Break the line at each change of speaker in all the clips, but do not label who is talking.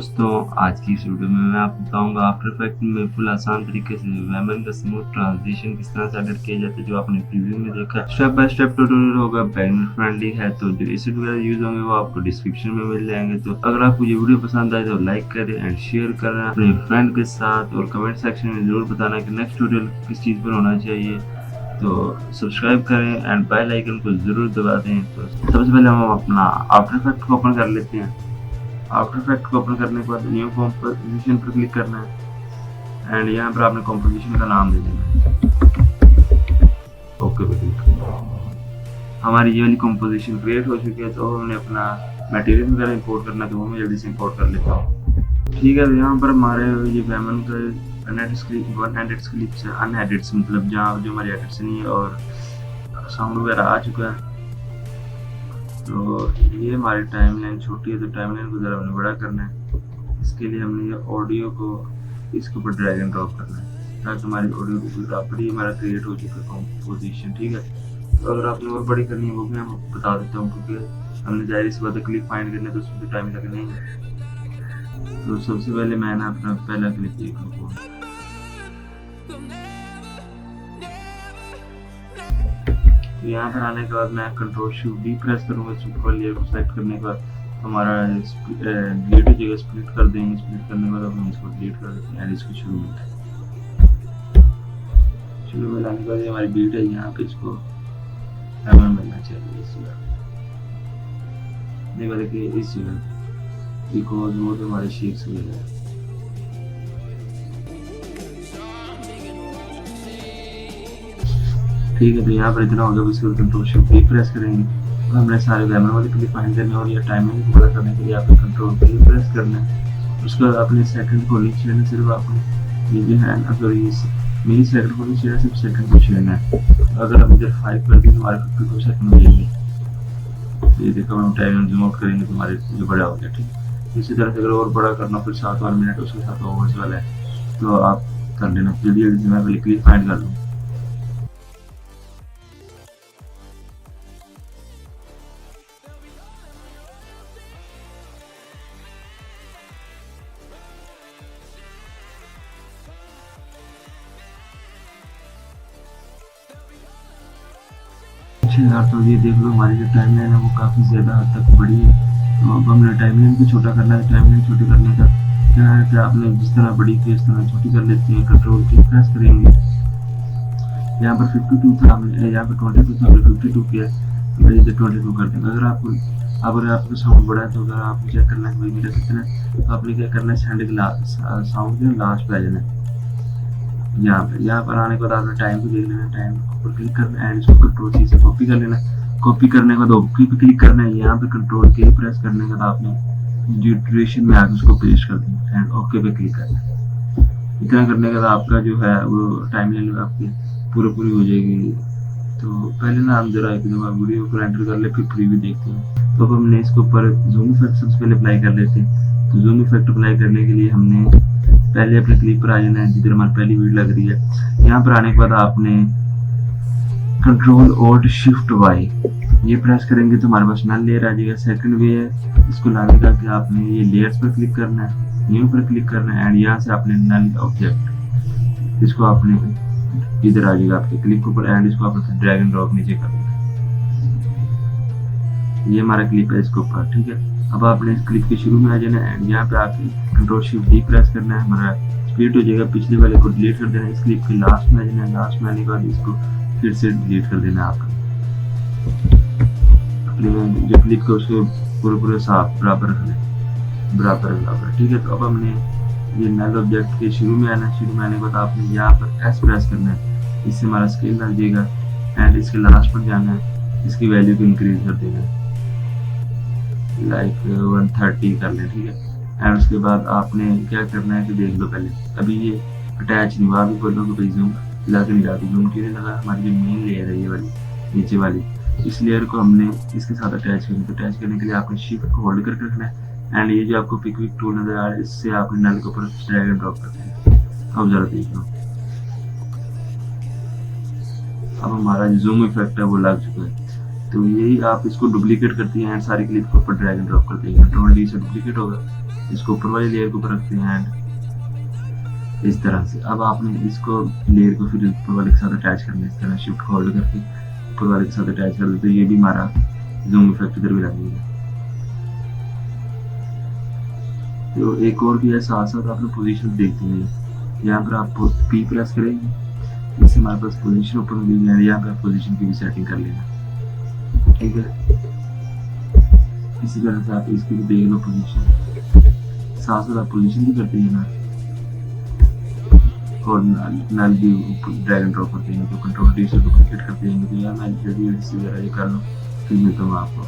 दोस्तों, आज की इस वीडियो में मैं आपको बताऊंगा आफ्टर इफेक्ट में फुल आसान तरीके से वेमन का स्मूथ ट्रांजिशन किस तरह से एडिट किया जाता है, जो आपने प्रीव्यू में देखा। स्टेप बाय स्टेप ट्यूटोरियल होगा, बिगिनर फ्रेंडली है, तो जो एसिड वगैरह यूज होंगे वो आपको डिस्क्रिप्शन में मिल जाएंगे। तो अगर आपको ये वीडियो पसंद आए तो लाइक करें एंड शेयर करें अपने फ्रेंड के साथ, और कमेंट सेक्शन में जरूर बताना कि नेक्स्ट ट्यूटोरियल किस चीज़ पर होना चाहिए। तो सब्सक्राइब करें एंड बेल आइकन को जरूर दबा दें। तो सबसे पहले हम अपना आफ्टर इफेक्ट को ओपन कर लेते हैं। आफ्टर इफेक्ट को ओपन करने के बाद न्यू कॉम्पोजिशन पर क्लिक करना है एंड यहाँ पर आपने कॉम्पोजिशन का नाम दे देना है। ओके पे क्लिक करना। हमारी ये वाली कॉम्पोजिशन क्रिएट हो चुकी है, तो हमने अपना मटेरियल वगैरह इंपोर्ट करना है, तो वो मैं जल्दी से इंपोर्ट कर लेता हूँ। ठीक है, तो यहाँ पर हमारे ये वेमन का अनएडिट्स मतलब जहाँ जो हमारी एडिट्स नहीं है और साउंड वगैरह आ चुका है। तो ये हमारी टाइमलाइन छोटी है, तो टाइमलाइन को ज़रा हमने बड़ा करना है। इसके लिए हमने ये ऑडियो को इसके ऊपर ड्रैग एंड ड्रॉप करना है, ताकि हमारी ऑडियो को बराबर ही हमारा क्रिएट हो चुका है कॉम्पोजिशन। ठीक है, तो अगर आपने और बड़ी करनी है वो भी मैं बता देता हूँ, क्योंकि हमने जाहिर इस बात क्लिप फाइंड करना है, तो उसमें तो टाइम लगना ही है। तो सबसे पहले मैंने अपना पहला क्लिप देखा, तो यहाँ पर आने के बाद मैं कंट्रोल शिफ्ट डी प्रेस करूँगा। सुपर लेयर को सेलेक्ट करने के बाद हमारा डिलीट हो जाएगा, स्प्लिट कर देंगे। स्प्लिट करने के बाद हम इसको डिलीट कर देते हैं एंड इसको शुरू में लाने के बाद हमारी बीट है, यहाँ पे इसको एमएम मिलना चाहिए इस जगह, नहीं बल्कि इस जगह, बिकॉज वो तो हमारे शेप्स में है। ठीक है, तो यहाँ पर इतना होगा। इसको कंट्रोल शिफ्ट डी प्रेस करेंगे और हमने सारे वेमन वाले क्लिप फाइंड करने और ये टाइमिंग को बड़ा करने के लिए आपको कंट्रोल डी प्रेस करना है। उसके बाद अपने सेकंड को नीचे लेना, सिर्फ आपने ये जो है सॉरी मिली सेकंड को नीचे लेना, सिर्फ सेकंड को लेना है। अगर हम इधर 5 कर दें तो हमारे 52 सेकंड मिलेंगे। ये देखो, हम टाइम जूम आउट करेंगे तो हमारे जो बड़ा हो गया। ठीक है, इसी तरह से अगर और बड़ा करना फिर 7 और मिनट उसके साथ ओवर्स वाला है, तो आप कर लेना। जल्दी जल्दी मैं पहले क्लिप फाइंड कर लूँ। तो ये देख लो, हमारी जो टाइमलाइन है वो काफ़ी ज़्यादा हद तक बड़ी है। तो अब हमने टाइमलाइन को छोटा करना है। टाइमलाइन छोटी करने का क्या है कि आपने जिस तरह बड़ी की इस तरह छोटी कर लेते हैं। कंट्रोल की प्रेस करेंगे, यहाँ पर 52 था, हमने यहाँ पर 22 था, हमने 52 किया, तो इधर 22 कर देंगे। अगर आपका साउंड बड़ा है, तो अगर आपको चेक करना है भाई मेरा कितना है, तो आपने क्या करना है, साउंड के लास्ट पे आ जाना है। यहाँ पर आने के बाद आपने टाइम को देख लेना, टाइम पर क्लिक करना है एंड इसको कंट्रोल सी से कॉपी कर लेना। कॉपी करने के बाद ओके पे क्लिक करना है। यहाँ पे कंट्रोल के प्रेस करने के बाद आपने जो ड्यूरेशन में आके उसको पेस्ट कर देना एंड ओके पे क्लिक करना है। इतना करने के बाद आपका जो है वो टाइमलाइन आपकी पूरी हो जाएगी। तो पहले ना हम जरा एक दफा वीडियो को एंटर कर ले, फिर प्रीव्यू देखते हैं। तो अब हमने इसके ऊपर जूम इफेक्ट सबसे पहले अप्लाई कर लेते हैं। तो जूम इफेक्ट अप्लाई करने के लिए हमने पहले अपने क्लिप पर आ जाना है, जिधर हमारी पहली वीडियो लग रही है। यहाँ पर आने के बाद आपने कंट्रोल ऑल्ट शिफ्ट वाई ये प्रेस करेंगे तो हमारे पास नल लेयर आ जाएगा। सेकंड वे है इसको लाने का कि आपने ये लेयर्स पर क्लिक करना है, न्यू पर क्लिक करना है एंड यहाँ से आपने नल ऑब्जेक्ट इसको आपने इधर आ जाएगा आपके क्लिप के ऊपर एंड इसको आपने ड्रैग एंड ड्रॉप नीचे कर देना। ये हमारा क्लिप है इसके ऊपर। ठीक है, अब आपने इस क्लिप के शुरू में आ जाना एंड यहाँ पे आके कंट्रोल शिफ्ट डी प्रेस करना है, हमारा स्प्लिट हो जाएगा। पिछले वाले को डिलीट कर देना, इस क्लिप के लास्ट में आ जाना है। लास्ट में आने के बाद इसको फिर से डिलीट कर देना आपने अपने जो क्लिप को उसको पूरे साफ बराबर रखना, बराबर। ठीक है, तो अब हमने ये नल ऑब्जेक्ट के शुरू में आना है। शुरू में आने के बाद आपने यहाँ पर एस प्रेस करना है, इससे हमारा स्केल लग जाएगा एंड इसके लास्ट पर जाना है, इसकी वैल्यू को इंक्रीज कर देना है, लाइक 130 कर लें। ठीक है, एंड उसके बाद आपने क्या करना है कि देख लो, पहले अभी ये अटैच नहीं हुआ, अभी बोलो कि भाई जूम लग नहीं रहा। जूम क्यों नहीं लगा, हमारी जो मेन लेयर है ये वाली नीचे वाली, इस लेयर को हमने इसके साथ अटैच करना है। तो अटैच करने के लिए आपने शिफ्ट को होल्ड करके रखना है एंड ये जो आपको पिक टूल नजर आ रहा है, इससे आपने नल के ऊपर ड्रैग एंड ड्रॉप करना है। अब जरा देख लो, अब हमारा जो जूम इफेक्ट है वो लग चुका है। तो यही आप इसको डुप्लीकेट करती हैं एंड सारी क्लिप के ऊपर ड्रैग एंड ड्रॉप करते हैं। कंट्रोल डी से डुप्लीकेट होगा इसको ऊपर वाली लेयर के ऊपर रखते हैं एंड इस तरह से। अब आपने इसको लेयर को फिर ऊपर वाले के साथ अटैच करना है, इस तरह शिफ्ट होल्ड करके ऊपर वाले के साथ अटैच कर देते, तो ये भी हमारा जूम इफेक्ट इधर भी लगेगा। तो एक और भी है, साथ साथ आपने पोजीशन देखते हैं, यहाँ पर आप P प्रेस करेंगे, इससे हमारे पास पोजीशन ओपन हो गई है। यहाँ पर पोजीशन की भी सेटिंग कर लेना, ठीक है। इसी तरह से आप इसकी भी देख लो पोजीशन, साथ साथ आप पोजीशन भी करते हैं ना, और नल भी ड्रैग एंड ड्रॉप करते हैं, तो कंट्रोल D से डुप्लीकेट करते हैं। तो यार मैं जल्दी से ये कर लूँ, फिर मिलता हूँ आपको।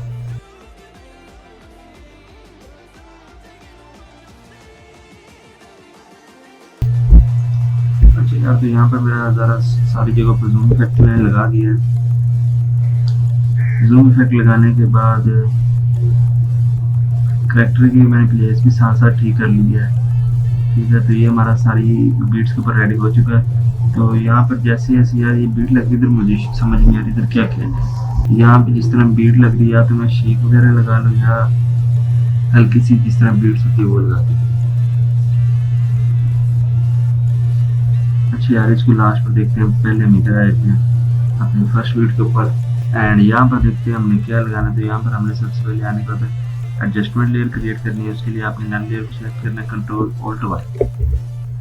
अच्छा यार, तो यहाँ पर मेरा ज़रा सारी जगह पर जूम इफेक्ट मैंने लगा दिया है। जूम इफेक्ट लगाने के बाद करैक्टर की मैंने प्लेस भी साथ साथ ठीक कर ली है, ठीक है। तो ये हमारा सारी बीट्स के ऊपर रेडी हो चुका है। तो यहाँ पर जैसे जैसे यार ये बीट लग रही, इधर मुझे समझ नहीं आ रही इधर क्या खेलना है। यहाँ पे जिस तरह बीट लग रही है, या तो मैं शेक वगैरह लगा लूँ, या हल्की सी जिस तरह बीट्स होती है वो लगा दूँ। अच्छा यार, इसको लास्ट पर देखते हैं। पहले हम इधर आए थे अपने फर्स्ट बीट के ऊपर, एंड यहाँ पर देखते हैं हमने क्या लगाना। तो यहाँ पर हमने सबसे पहले आने के बाद एडजस्टमेंट लेयर क्रिएट करनी है। उसके लिए आपने नन लेयर को सेलेक्ट करना है, कंट्रोल ऑल्ट वाई,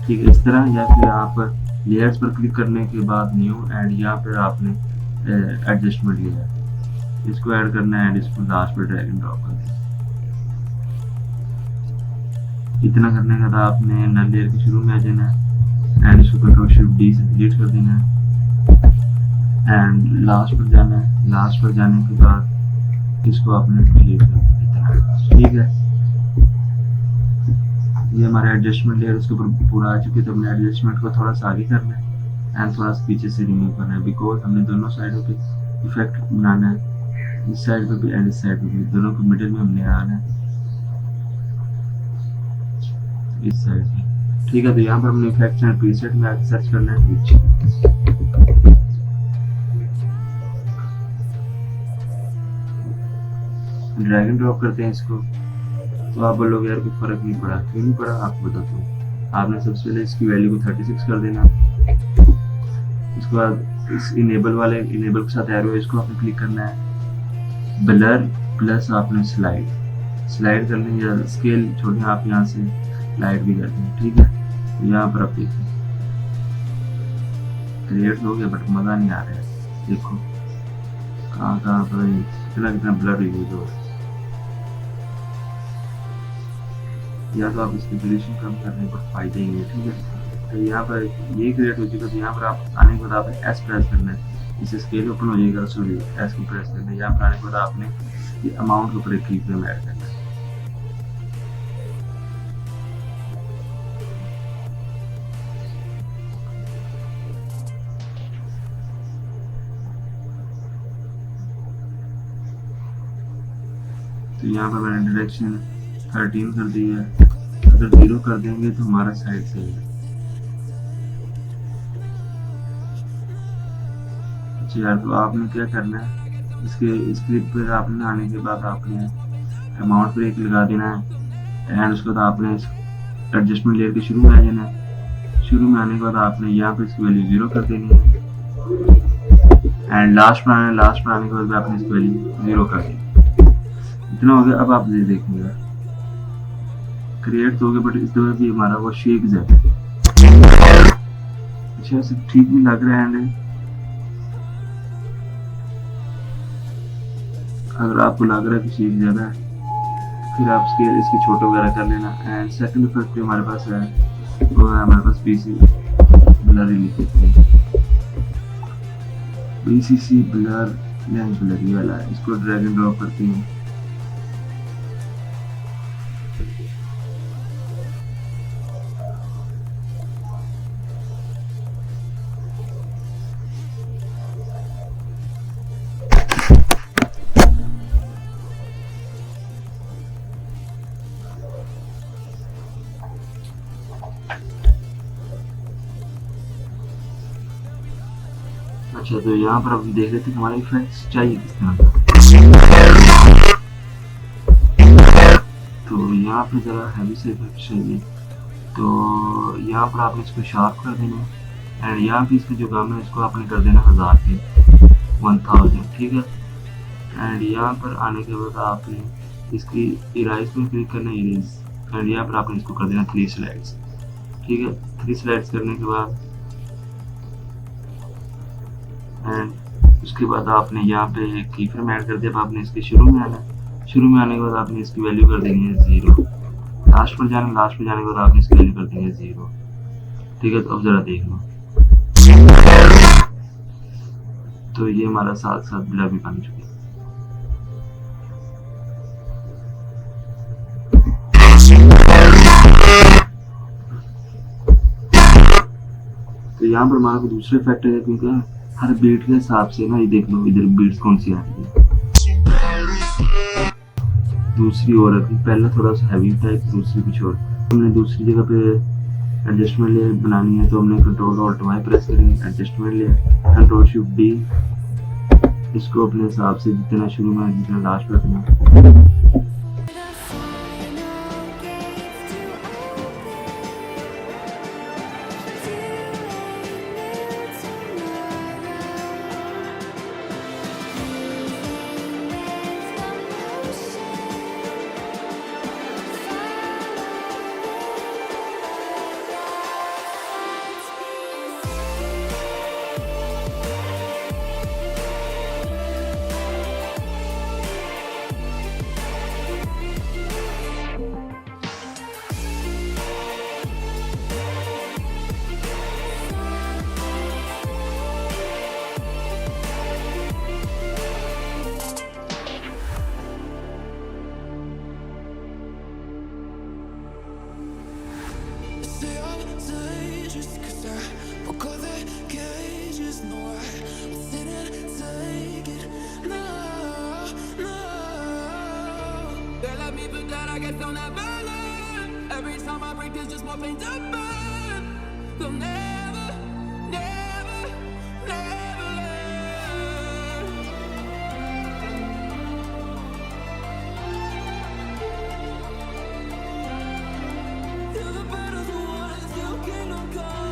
ठीक है, इस तरह। या फिर आप लेयर्स पर क्लिक करने के बाद न्यू, एंड यहाँ पर आपने एडजस्टमेंट लेयर, इसको ऐड करना है एंड इसको लास्ट पर ड्रैग एंड ड्रॉप करना है। इतना करने के बाद आपने नन लेयर के शुरू में आ जाना है एंड इसको कंट्रोल शिफ्ट D से डिलीट कर देना है एंड लास्ट पर जाना है। लास्ट पर जाने के बाद इसको आपने डिलीट कर देना, ठीक है। ये हमारा एडजस्टमेंट लेयर उसके ऊपर पूरा आ चुकी है। तो हमने एडजस्टमेंट को थोड़ा सा आगे करना है एंड थोड़ा सा पीछे से रिमूव करना है, बिकॉज हमने दोनों साइडों पे इफेक्ट बनाना है, इस साइड पे भी एंड इस साइड पे भी, दोनों को मिडिल में हमने आना है, इस साइड पे, ठीक है। तो यहाँ पर हमने इफेक्ट्स एंड प्रीसेट में आके सर्च करना है पीछे। ड्रैग एंड ड्रॉप करते हैं इसको। तो आप बोलोगे यार कोई फर्क नहीं पड़ा, क्यों नहीं पड़ा, आपको बताता हूँ। आपने सबसे पहले इसकी वैल्यू को 36 कर देना। उसके बाद इस इनेबल के साथ एरो, इसको आपने क्लिक करना है, ब्लर प्लस आपने स्लाइड कर लेंगे, या स्केल छोड़ें आप यहाँ से लाइट भी कर दें, ठीक है। तो यहाँ पर आप देखिए क्रिएट हो गया, बट मज़ा नहीं आ रहा है। देखो कहाँ पर कितना ब्लर यूज हो रहा है। या तो आप इसकी रेजोल्यूशन कम करने पर फायदा ही है, ठीक है। तो यहाँ पर ये क्रिएट हो चुका। तो यहाँ पर आप आने के बाद आपने S प्रेस करना है, इससे स्केल ओपन हो जाएगा। सॉरी, S को प्रेस करना है। यहाँ पर आने के बाद आपने ये अमाउंट के ऊपर एक की फ्रेम ऐड करना है। तो यहाँ पर मैंने डायरेक्शन 13 कर दी है। अगर 0 कर देंगे तो हमारा साइड से है। अच्छा यार, तो आपने क्या करना है, इस क्लिप पर आपने आने के बाद आपने अमाउंट पर एक लगा देना है एंड उसके बाद आपने एडजस्टमेंट लेयर के शुरू में आ जाना है। शुरू में आने के बाद आपने यहाँ पर इसकी वैल्यू 0 कर देनी है एंड लास्ट में आने के बाद आपने इसकी वैल्यू 0 कर देनी। इतना हो गया। अब आप ये देखिएगा क्रिएट तो हो गया, बट इस दफा भी हमारा वो शेक ज्यादा है। अच्छा, से ठीक भी लग रहा है। अगर आपको लग रहा है कि शेक ज्यादा है, फिर आप स्केल इसकी छोटे वगैरह कर लेना। एंड सेकंड इफेक्ट जो हमारे पास है वो है हमारे पास BCC ब्लर लेंस ब्लरी वाला है। इसको ड्रैग एंड ड्रॉप करते हैं। अच्छा, तो यहाँ पर अब देख लेते हैं हमारा इफेक्ट्स चाहिए किस तरह का। तो यहाँ पर ज़रा हैवी से इफेक्ट चाहिए, तो यहाँ पर आपने इसको शार्प कर देना है, एंड यहाँ पे इसका जो काम है इसको आपने कर देना 1000 पे 1000, ठीक है। एंड यहाँ पर आने के बाद आपने इसकी इराइज पे क्लिक करना है, इरेज, एंड यहाँ पर आपने इसको कर देना 3 स्लाइड्स, ठीक है। 3 स्लाइड्स करने के बाद एंड उसके बाद आपने यहाँ पे एक की फ्रेम ऐड कर दिया। अब आपने इसके शुरू में आना है, शुरू में आने के बाद आपने इसकी वैल्यू कर देनी है 0, लास्ट पर जाने के बाद आपने इसकी वैल्यू कर देनी है 0, ठीक है। तो अब जरा देख लो, तो ये हमारा साथ साथ बिला भी बन चुका है। तो यहाँ पर हमारा दूसरा इफेक्ट है, क्योंकि हर बीट के हिसाब से ना, ये देख लो इधर बीट्स कौन सी आ रही है, दूसरी और है, पहला थोड़ा सा हैवी टाइप, दूसरी कुछ और। हमने दूसरी जगह पे एडजस्टमेंट लेयर बनानी है, तो हमने कंट्रोल ऑल्ट वाई प्रेस करेंगे, adjustment layer, control shift D, इसको अपने हिसाब से जितना शुरू में जितना लास्ट पे रखना।
I get on that balance. Every time I break, there's just more pain to burn. They'll never, never, never learn. Till the battle's won, still kingdom come.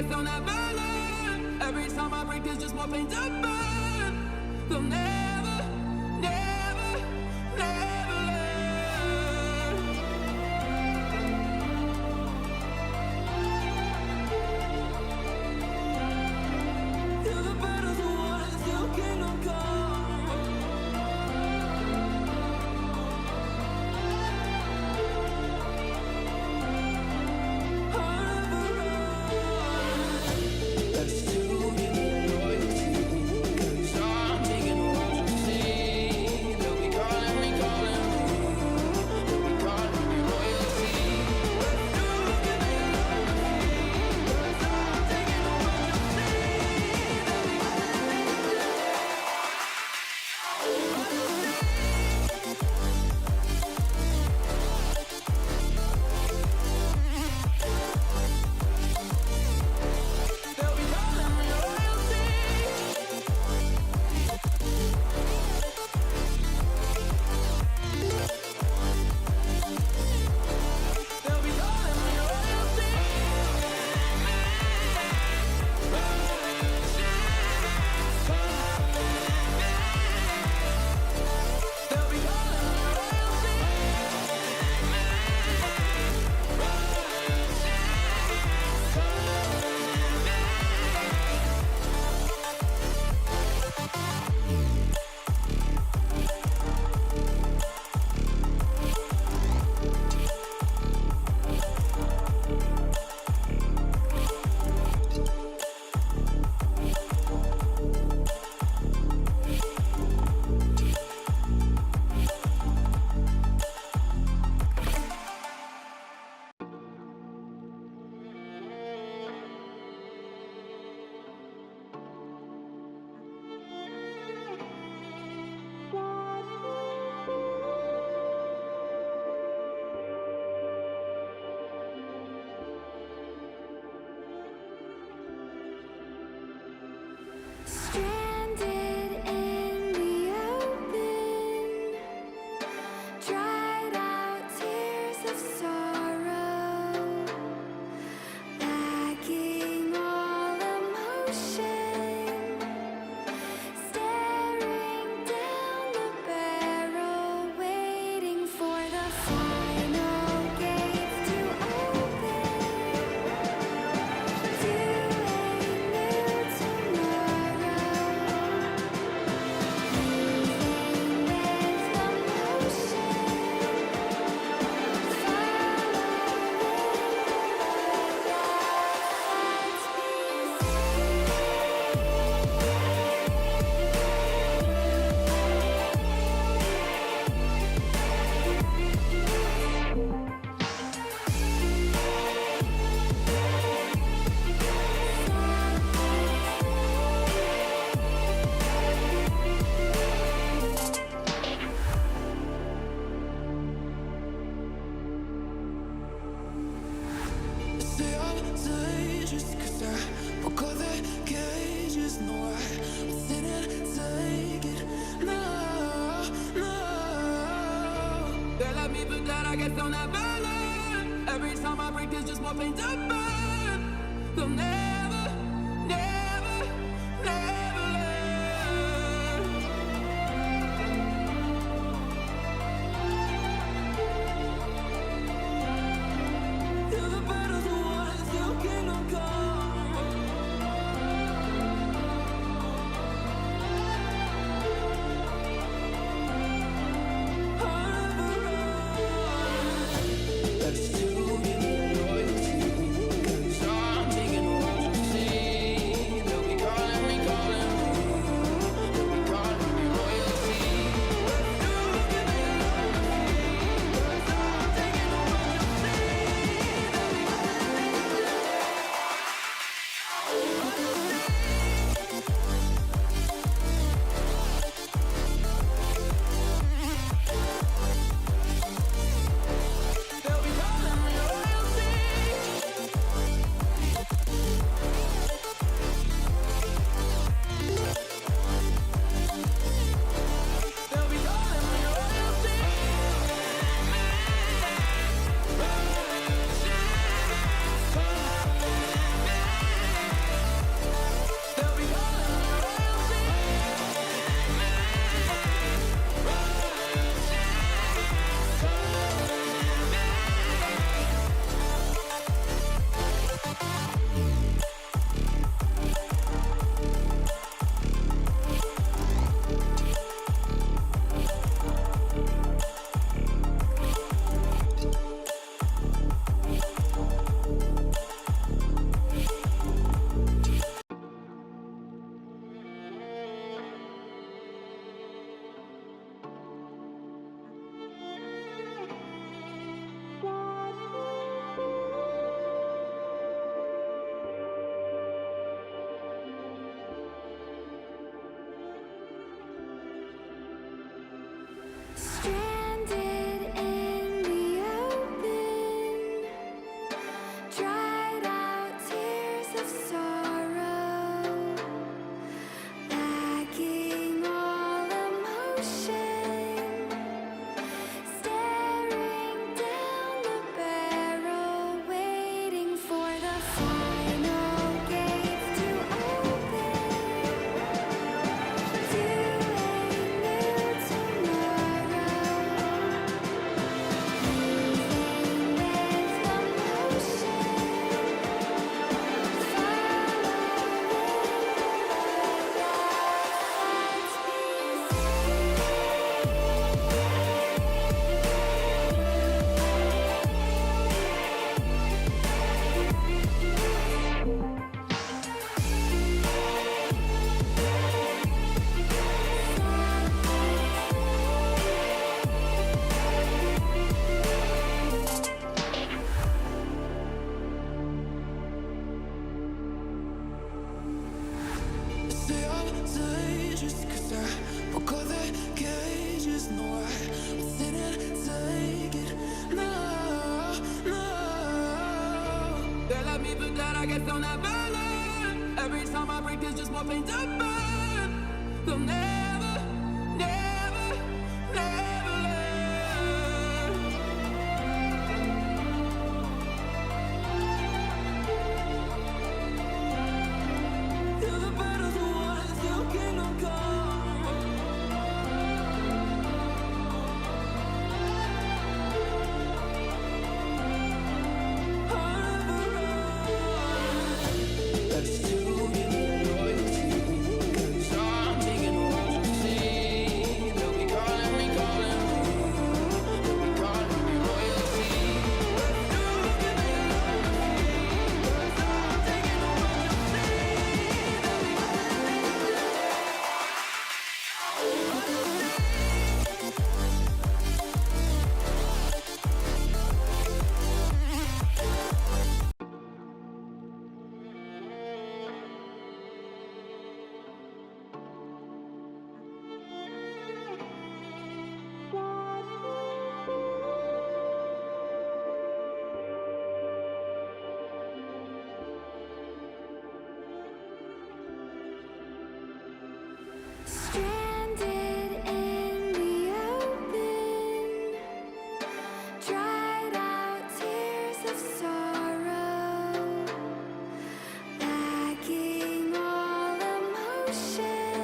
guess they'll never learn. Every time I break, there's just more pain to burn. They'll never, never, never learn. Till the battle's won and still kingdom come. I'll never run. That's too many loyalty. 'Cause I'm taking what you see. They'll be calling me, calling me. They'll be calling me royalty. That's too many loyalty. 'Cause I'm taking what you see. They'll be They'll be calling me royalty. They'll be calling me royalty. They'll be calling me stranded in the open, dried out tears of sorrow, lacking all emotion, staring down the barrel, waiting for the final gates to open to a new tomorrow. Say I'm dangerous 'cause I broke all the cages. No, I didn't take it. No, no. They let me, but that I guess they'll never learn. Every time I break, there's just more pain to burn. They'll never, never, never learn. Till the battle's won and still kingdom come. I'll never run. That's too many loyalty. 'Cause I'm taking what you get on that burden. Every time I break, there's just more pain to burn. They'll never, never, never learn. Till the battle's won, still kingdom come. I'll never run. That's too good loyalty. 'Cause I'm taking what you see. They'll be calling me, calling me. They'll be calling me royalty. That's too good loyalty. 'Cause I'm taking what you see. They'll be stranded in the open, dried out tears of sorrow, lacking all emotion,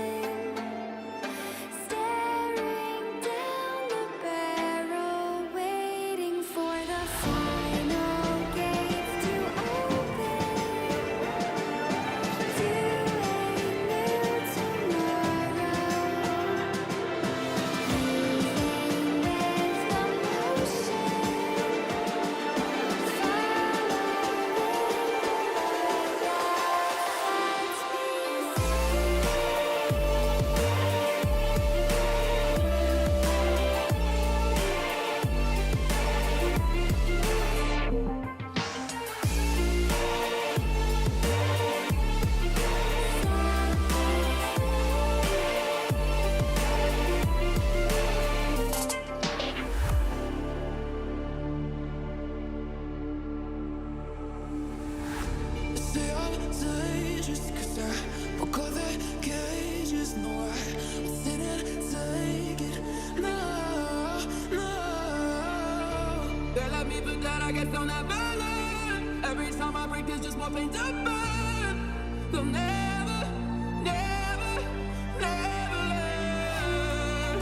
staring down the barrel, waiting for the final gates to open to a new tomorrow. Say I'm dangerous 'cause I broke all the cages. No, I didn't take it. No, no. They let me forget I get on that burden. Every time I break, there's just more pain to burn. They'll never, never, never learn.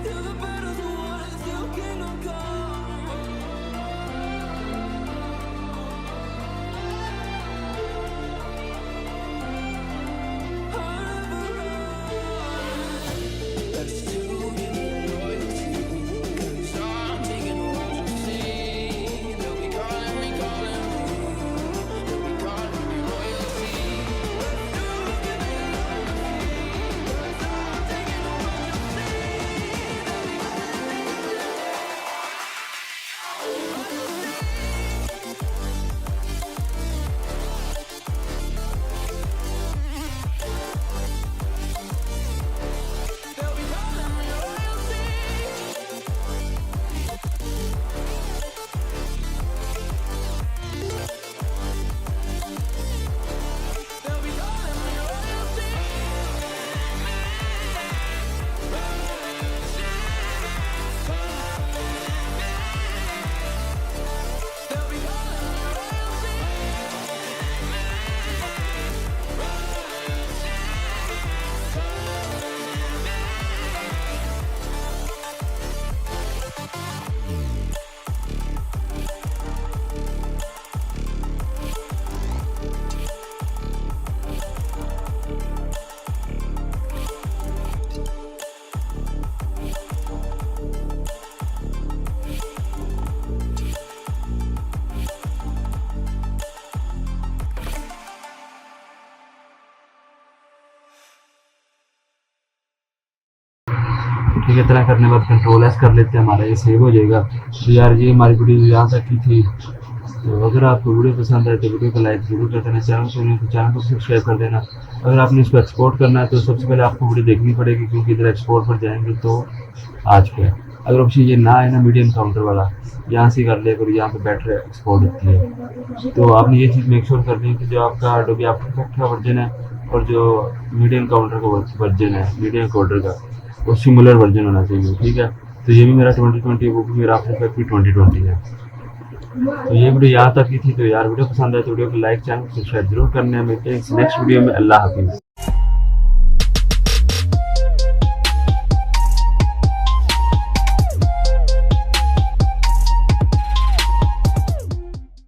Till the battle's won, still kingdom come. I'll never run. That's too good loyalty. 'Cause I'm taking what you see. They'll be calling me, calling me. They'll be calling me royalty. That's too good loyalty. 'Cause I'm taking what you see. They'll be They'll be calling me royalty. They'll be calling me royalty. They'll be calling me royalty.
ठीक है, इतना करने के बाद control S कर लेते हैं, हमारा ये सेव हो जाएगा। तो यार ये हमारी वीडियो यहाँ तक की थी। तो अगर आपको वीडियो पसंद आए तो वीडियो को लाइक जरूर कर देना, चैनल को नहीं तो चैनल को सब्सक्राइब कर देना। अगर आपने इसको एक्सपोर्ट करना है तो सबसे पहले आपको वीडियो देखनी पड़ेगी, क्योंकि इधर एक्सपोर्ट पर जाएंगे तो आज पे अगर ऑप्शन ये ना है ना मीडियम काउंटर वाला, यहाँ से कर लिया करो, यहाँ पे बेटर एक्सपोर्ट होती है। तो आपने ये चीज़ मेक श्योर करनी है कि जो आपका एडोबी आफ्टर इफेक्ट का वर्जन है और जो मीडियम काउंटर का वर्जन है, मीडियम काउंटर का, वो सिमिलर वर्जन होना चाहिए, ठीक है। तो ये भी मेरा 2020 है, वो भी मेरा आफ्टर इफेक्ट भी 2020 है। तो ये वीडियो यहाँ तक की थी। तो यार वीडियो पसंद आए तो वीडियो को लाइक, चैनल को सब्सक्राइब जरूर करना है। मिलते हैं नेक्स्ट वीडियो में। अल्लाह हाफिज़।